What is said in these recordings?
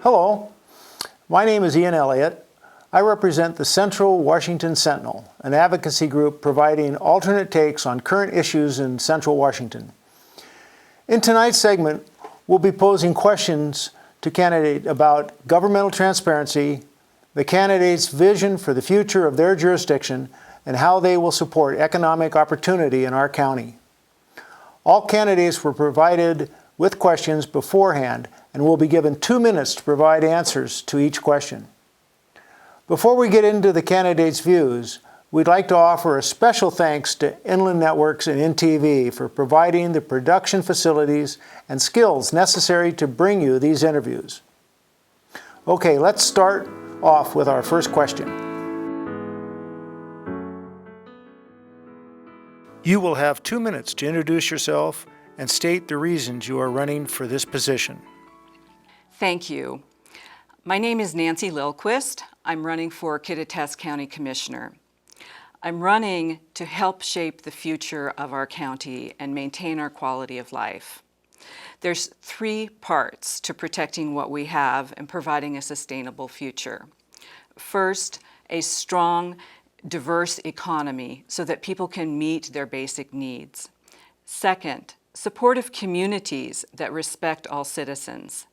Hello, my name is Ian Elliott. I represent the Central Washington Sentinel, an advocacy group providing alternate takes on current issues in Central Washington. In tonight's segment, we'll be posing questions to candidates about governmental transparency, the candidate's vision for the future of their jurisdiction, and how they will support economic opportunity in our county. All candidates were provided with questions beforehand and will be given 2 minutes to provide answers to each question. Before we get into the candidates' views, we'd like to offer a special thanks to Inland Networks and INTV for providing the production facilities and skills necessary to bring you these interviews. Okay, let's start off with our first question. You will have 2 minutes to introduce yourself and state the reasons you are running for this position. Thank you. My name is Nancy Lillquist. I'm running for Kittitas County Commissioner. I'm running to help shape the future of our county and maintain our quality of life. There's 3 parts to protecting what we have and providing a sustainable future. First, a strong, diverse economy so that people can meet their basic needs. Second, supportive communities that respect all citizens.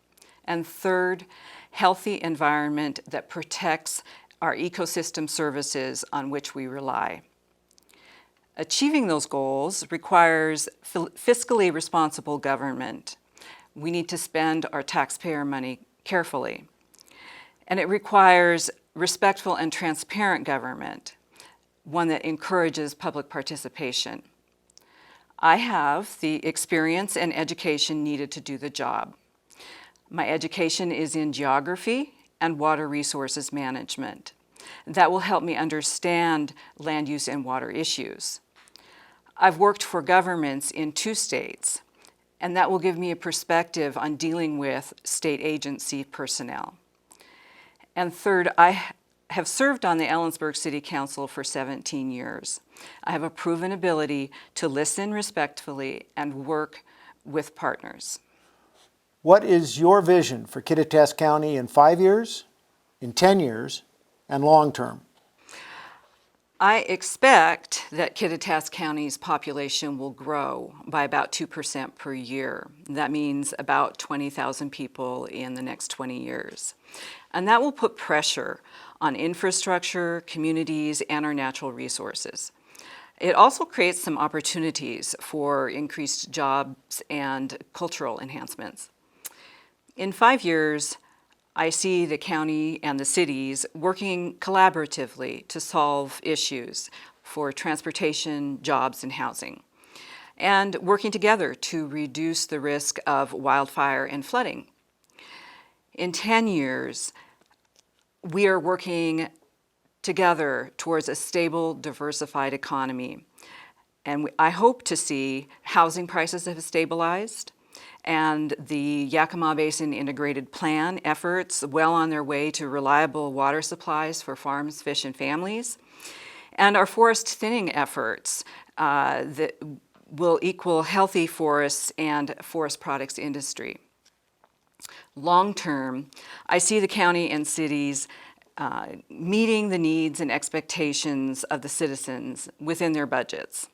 And third, healthy environment that protects our ecosystem services on which we rely. Achieving those goals requires fiscally responsible government. We need to spend our taxpayer money carefully. And it requires respectful and transparent government, one that encourages public participation. I have the experience and education needed to do the job. My education is in geography and water resources management. That will help me understand land use and water issues. I've worked for governments in 2 states, and that will give me a perspective on dealing with state agency personnel. And third, I have served on the Ellensburg City Council for 17 years. I have a proven ability to listen respectfully and work with partners. What is your vision for Kittitas County in 5 years, in 10 years, and long term? I expect that Kittitas County's population will grow by about 2% per year. That means about 20,000 people in the next 20 years. And that will put pressure on infrastructure, communities, and our natural resources. It also creates some opportunities for increased jobs and cultural enhancements. In 5 years, I see the county and the cities working collaboratively to solve issues for transportation, jobs, and housing, and working together to reduce the risk of wildfire and flooding. In 10 years, we are working together towards a stable, diversified economy. And I hope to see housing prices have stabilized, and the Yakima Basin Integrated Plan efforts well on their way to reliable water supplies for farms, fish, and families, and our forest thinning efforts that will equal healthy forests and forest products industry. Long term, I see the county and cities meeting the needs and expectations of the citizens within their budgets.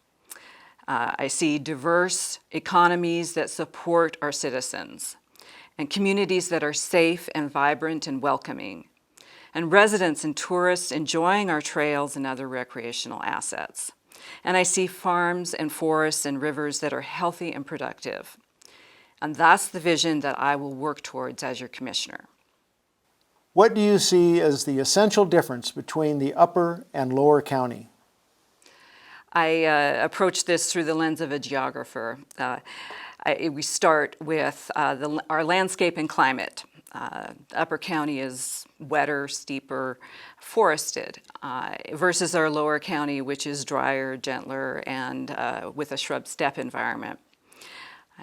I see diverse economies that support our citizens, and communities that are safe and vibrant and welcoming, and residents and tourists enjoying our trails and other recreational assets. And I see farms and forests and rivers that are healthy and productive. And that's the vision that I will work towards as your commissioner. What do you see as the essential difference between the upper and lower county? I approach this through the lens of a geographer. We start with our landscape and climate. Upper County is wetter, steeper, forested, versus our lower county, which is drier, gentler, and with a shrub steppe environment.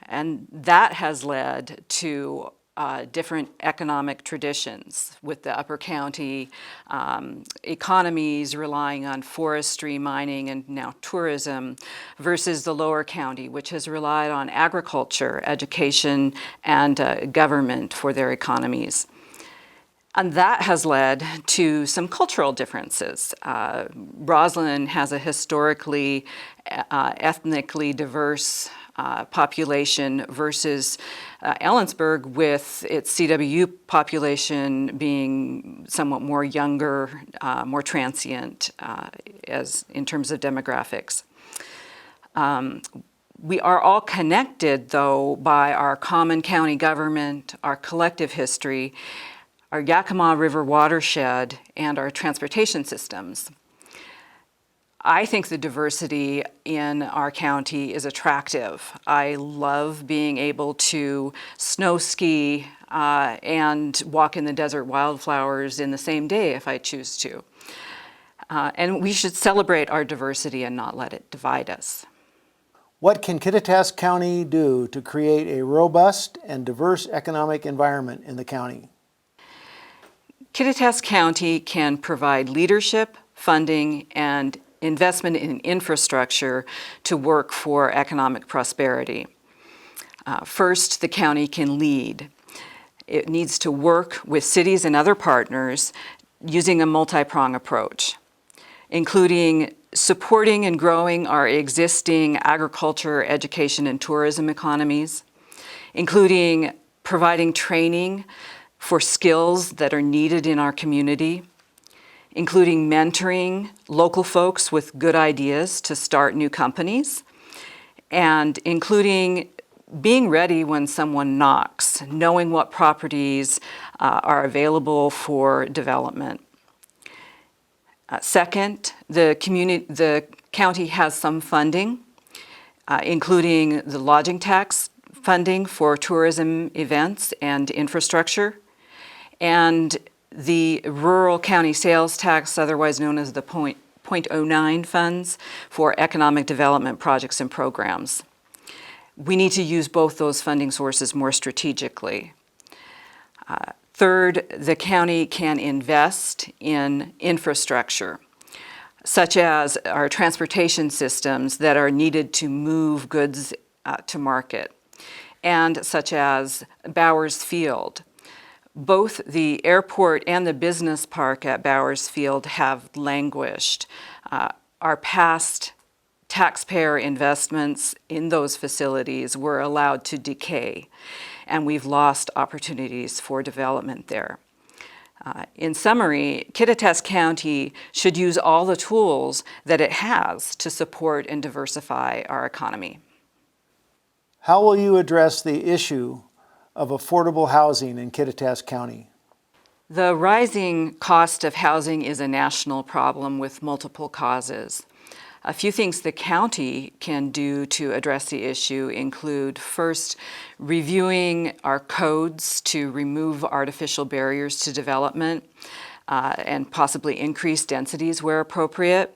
And that has led to different economic traditions, with the Upper County economies relying on forestry, mining, and now tourism, versus the Lower County, which has relied on agriculture, education, and government for their economies. And that has led to some cultural differences. Roslyn has a historically, ethnically diverse population versus Ellensburg, with its CWU population being somewhat more younger, more transient as in terms of demographics. We are all connected, though, by our common county government, our collective history, our Yakima River watershed, and our transportation systems. I think the diversity in our county is attractive. I love being able to snow ski and walk in the desert wildflowers in the same day if I choose to. And we should celebrate our diversity and not let it divide us. What can Kittitas County do to create a robust and diverse economic environment in the county? Kittitas County can provide leadership, funding, and investment in infrastructure to work for economic prosperity. First, the county can lead. It needs to work with cities and other partners using a multi-pronged approach, including supporting and growing our existing agriculture, education, and tourism economies, including providing training for skills that are needed in our community, including mentoring local folks with good ideas to start new companies, and including being ready when someone knocks, knowing what properties are available for development. Second, the county has some funding, including the lodging tax funding for tourism events and infrastructure, and the rural county sales tax, otherwise known as the .09 funds, for economic development projects and programs. We need to use both those funding sources more strategically. Third, the county can invest in infrastructure, such as our transportation systems that are needed to move goods to market, and such as Bowers Field. Both the airport and the business park at Bowers Field have languished. Our past taxpayer investments in those facilities were allowed to decay, and we've lost opportunities for development there. In summary, Kittitas County should use all the tools that it has to support and diversify our economy. How will you address the issue of affordable housing in Kittitas County? The rising cost of housing is a national problem with multiple causes. A few things the county can do to address the issue include, first, reviewing our codes to remove artificial barriers to development and possibly increase densities where appropriate.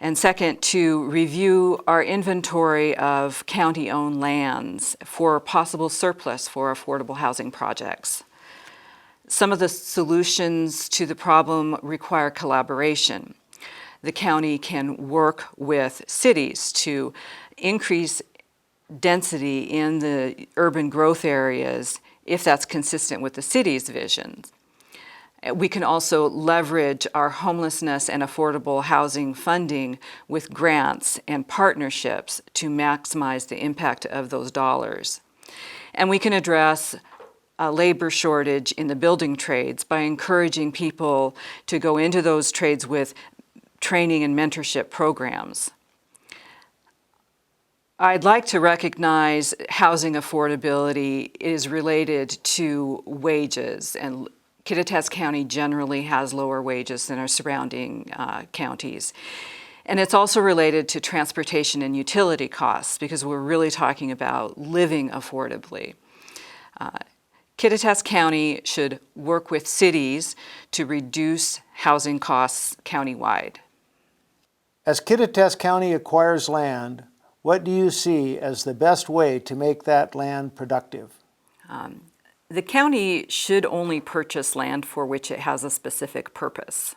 And second, to review our inventory of county-owned lands for possible surplus for affordable housing projects. Some of the solutions to the problem require collaboration. The county can work with cities to increase density in the urban growth areas if that's consistent with the city's visions. We can also leverage our homelessness and affordable housing funding with grants and partnerships to maximize the impact of those dollars. And we can address a labor shortage in the building trades by encouraging people to go into those trades with training and mentorship programs. I'd like to recognize housing affordability is related to wages, and Kittitas County generally has lower wages than our surrounding counties. And it's also related to transportation and utility costs, because we're really talking about living affordably. Kittitas County should work with cities to reduce housing costs countywide. As Kittitas County acquires land, what do you see as the best way to make that land productive? The county should only purchase land for which it has a specific purpose.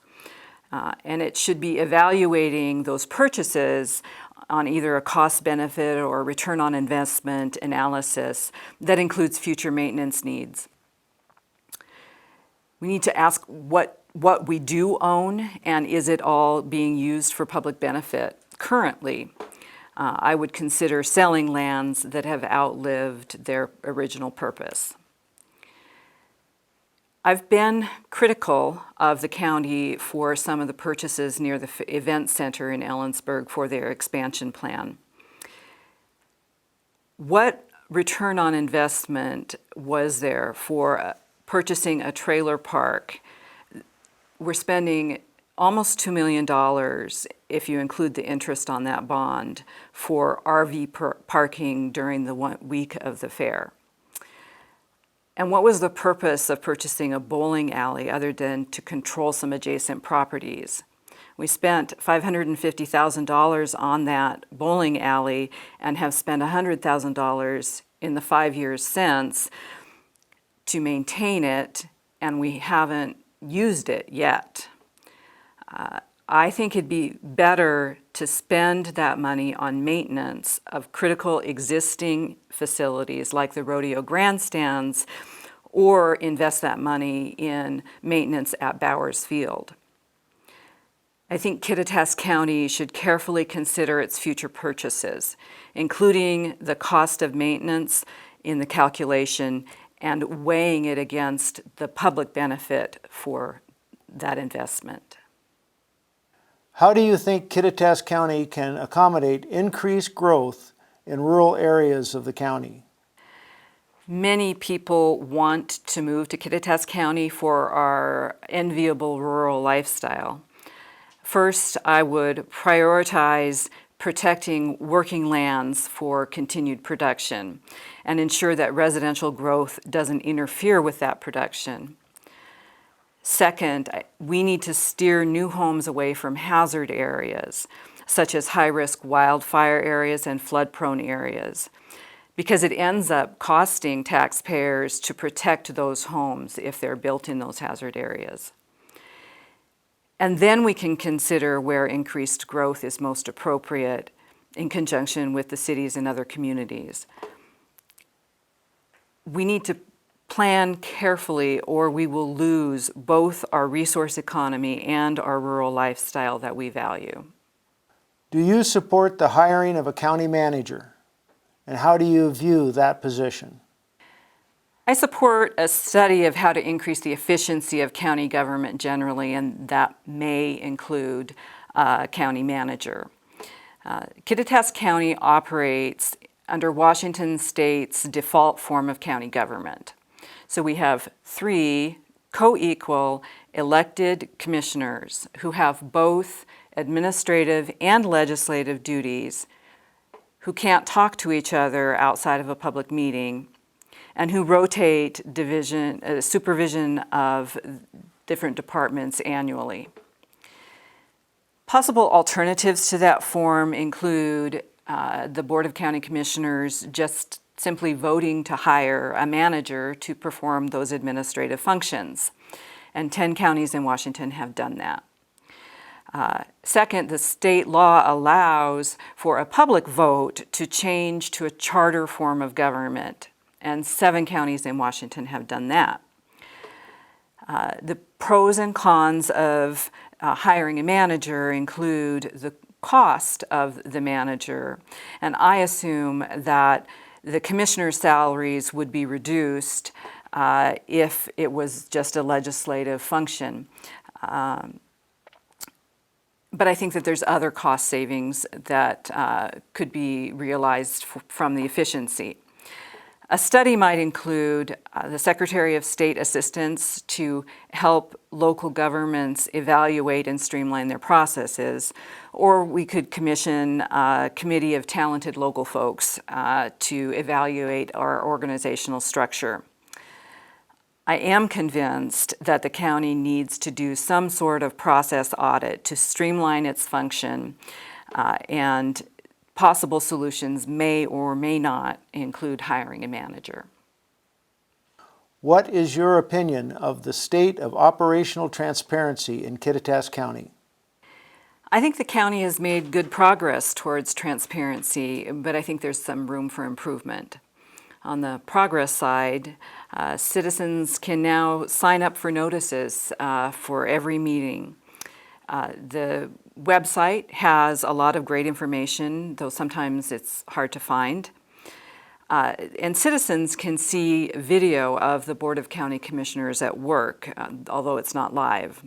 And it should be evaluating those purchases on either a cost-benefit or return on investment analysis that includes future maintenance needs. We need to ask what we do own, and is it all being used for public benefit currently? I would consider selling lands that have outlived their original purpose. I've been critical of the county for some of the purchases near the event center in Ellensburg for their expansion plan. What return on investment was there for purchasing a trailer park? We're spending almost $2 million, if you include the interest on that bond, for RV parking during the 1 week of the fair. And what was the purpose of purchasing a bowling alley other than to control some adjacent properties? We spent $550,000 on that bowling alley and have spent $100,000 in the 5 years since to maintain it, and we haven't used it yet. I think it'd be better to spend that money on maintenance of critical existing facilities like the rodeo grandstands, or invest that money in maintenance at Bowers Field. I think Kittitas County should carefully consider its future purchases, including the cost of maintenance in the calculation and weighing it against the public benefit for that investment. How do you think Kittitas County can accommodate increased growth in rural areas of the county? Many people want to move to Kittitas County for our enviable rural lifestyle. First, I would prioritize protecting working lands for continued production and ensure that residential growth doesn't interfere with that production. Second, we need to steer new homes away from hazard areas, such as high-risk wildfire areas and flood-prone areas, because it ends up costing taxpayers to protect those homes if they're built in those hazard areas. And then we can consider where increased growth is most appropriate in conjunction with the cities and other communities. We need to plan carefully, or we will lose both our resource economy and our rural lifestyle that we value. Do you support the hiring of a county manager? And how do you view that position? I support a study of how to increase the efficiency of county government generally, and that may include a county manager. Kittitas County operates under Washington State's default form of county government. So we have 3 co-equal elected commissioners who have both administrative and legislative duties, who can't talk to each other outside of a public meeting, and who rotate supervision of different departments annually. Possible alternatives to that form include the Board of County Commissioners just simply voting to hire a manager to perform those administrative functions. And 10 counties in Washington have done that. Second, the state law allows for a public vote to change to a charter form of government, and 7 counties in Washington have done that. The pros and cons of hiring a manager include the cost of the manager, and I assume that the commissioner's salaries would be reduced if it was just a legislative function. But I think that there's other cost savings that could be realized from the efficiency. A study might include the Secretary of State assistance to help local governments evaluate and streamline their processes, or we could commission a committee of talented local folks to evaluate our organizational structure. I am convinced that the county needs to do some sort of process audit to streamline its function, and possible solutions may or may not include hiring a manager. What is your opinion of the state of operational transparency in Kittitas County? I think the county has made good progress towards transparency, but I think there's some room for improvement. On the progress side, citizens can now sign up for notices for every meeting. The website has a lot of great information, though sometimes it's hard to find. And citizens can see video of the Board of County Commissioners at work, although it's not live.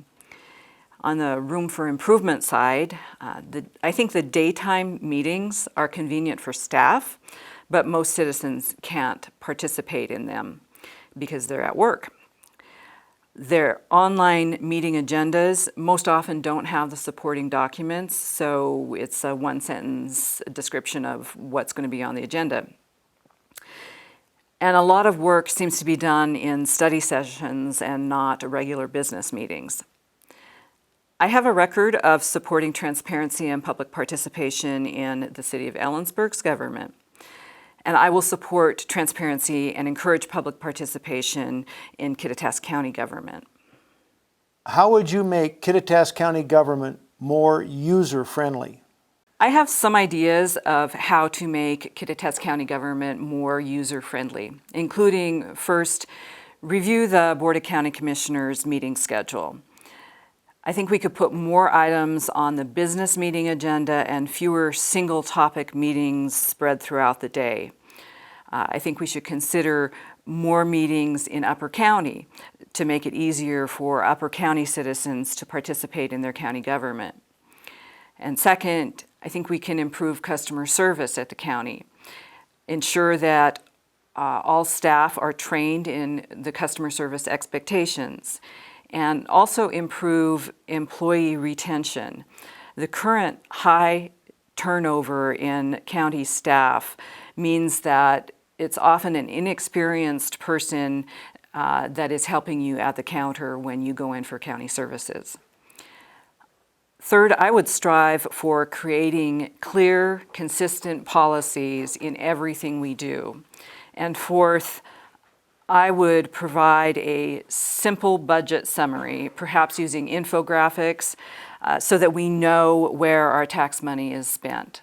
On the room for improvement side, I think the daytime meetings are convenient for staff, but most citizens can't participate in them because they're at work. Their online meeting agendas most often don't have the supporting documents, so it's a one-sentence description of what's going to be on the agenda. And a lot of work seems to be done in study sessions and not regular business meetings. I have a record of supporting transparency and public participation in the City of Ellensburg's government. And I will support transparency and encourage public participation in Kittitas County government. How would you make Kittitas County government more user-friendly? I have some ideas of how to make Kittitas County government more user-friendly, including, first, review the Board of County Commissioners meeting schedule. I think we could put more items on the business meeting agenda and fewer single-topic meetings spread throughout the day. I think we should consider more meetings in Upper County to make it easier for Upper County citizens to participate in their county government. And second, I think we can improve customer service at the county, ensure that all staff are trained in the customer service expectations, and also improve employee retention. The current high turnover in county staff means that it's often an inexperienced person that is helping you at the counter when you go in for county services. Third, I would strive for creating clear, consistent policies in everything we do. And fourth, I would provide a simple budget summary, perhaps using infographics, so that we know where our tax money is spent.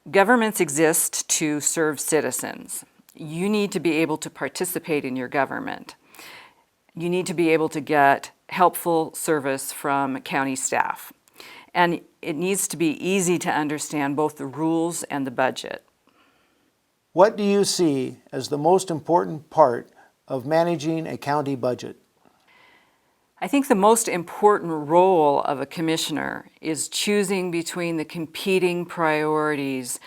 Governments exist to serve citizens. You need to be able to participate in your government. You need to be able to get helpful service from county staff. And it needs to be easy to understand both the rules and the budget. What do you see as the most important part of managing a county budget? I think the most important role of a commissioner is choosing between the competing priorities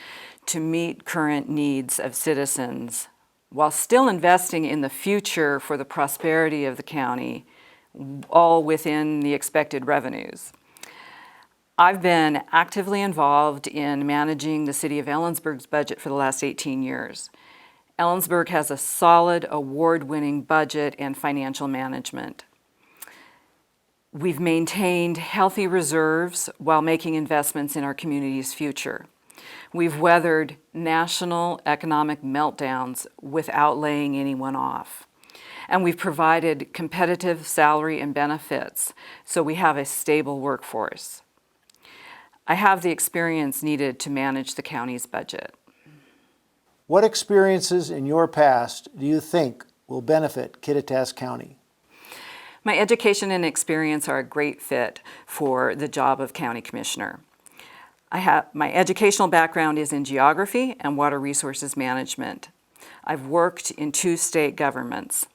to meet current needs of citizens while still investing in the future for the prosperity of the county, all within the expected revenues. I've been actively involved in managing the City of Ellensburg's budget for the last 18 years. Ellensburg has a solid, award-winning budget and financial management. We've maintained healthy reserves while making investments in our community's future. We've weathered national economic meltdowns without laying anyone off. And we've provided competitive salary and benefits, so we have a stable workforce. I have the experience needed to manage the county's budget. What experiences in your past do you think will benefit Kittitas County? My education and experience are a great fit for the job of county commissioner. My educational background is in geography and water resources management. I've worked in 2 state governments.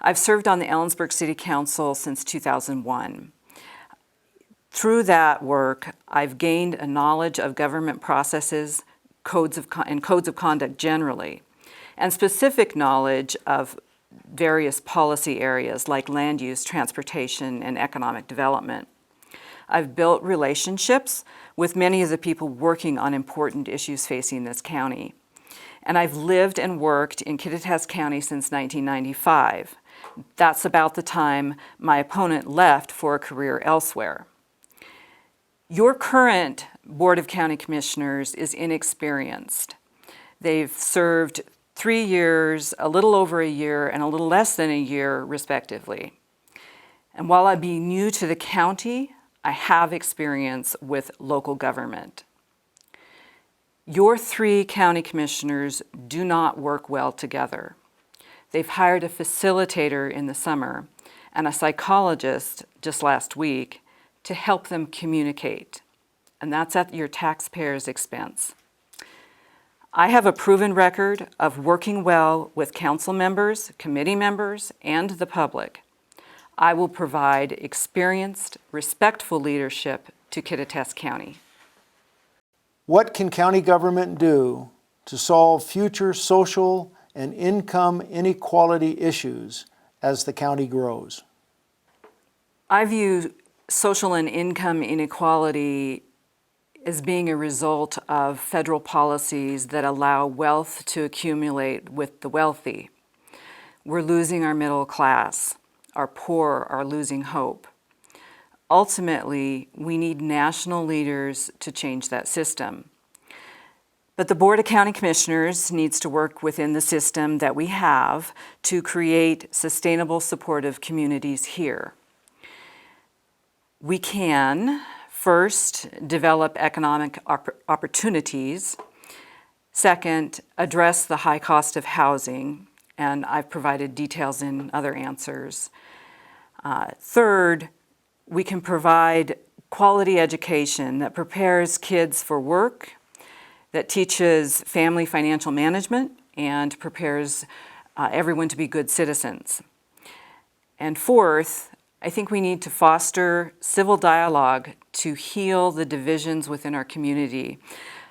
I've served on the Ellensburg City Council since 2001. Through that work, I've gained a knowledge of government processes, codes of conduct generally, and specific knowledge of various policy areas like land use, transportation, and economic development. I've built relationships with many of the people working on important issues facing this county. And I've lived and worked in Kittitas County since 1995. That's about the time my opponent left for a career elsewhere. Your current Board of County Commissioners is inexperienced. They've served 3 years, a little over a year, and a little less than a year, respectively. And while I be new to the county, I have experience with local government. Your 3 county commissioners do not work well together. They've hired a facilitator in the summer and a psychologist just last week to help them communicate, and that's at your taxpayers' expense. I have a proven record of working well with council members, committee members, and the public. I will provide experienced, respectful leadership to Kittitas County. What can county government do to solve future social and income inequality issues as the county grows? I view social and income inequality as being a result of federal policies that allow wealth to accumulate with the wealthy. We're losing our middle class. Our poor are losing hope. Ultimately, we need national leaders to change that system. But the Board of County Commissioners needs to work within the system that we have to create sustainable, supportive communities here. We can, first, develop economic opportunities. Second, address the high cost of housing, and I've provided details in other answers. Third, we can provide quality education that prepares kids for work, that teaches family financial management, and prepares everyone to be good citizens. And fourth, I think we need to foster civil dialogue to heal the divisions within our community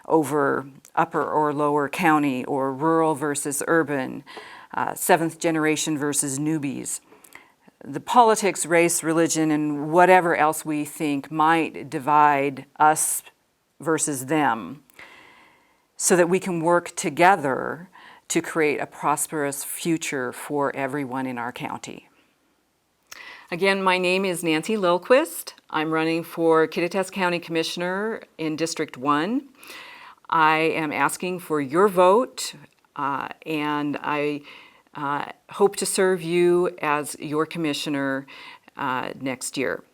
over upper or lower county, or rural versus urban, seventh generation versus newbies. The politics, race, religion, and whatever else we think might divide us versus them, so that we can work together to create a prosperous future for everyone in our county. Again, my name is Nancy Lillquist. I'm running for Kittitas County Commissioner in District 1. I am asking for your vote, and I hope to serve you as your commissioner next year.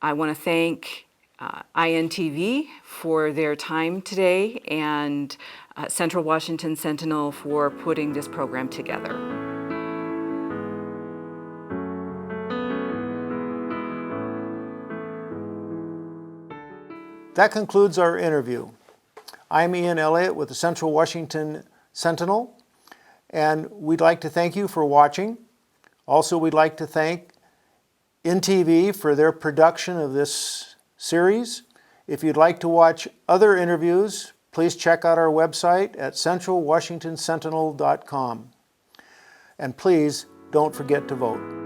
I want to thank INTV for their time today, and Central Washington Sentinel for putting this program together. That concludes our interview. I'm Ian Elliott with the Central Washington Sentinel, and we'd like to thank you for watching. Also, we'd like to thank INTV for their production of this series. If you'd like to watch other interviews, please check out our website at centralwashingtonsentinel.com. And please don't forget to vote.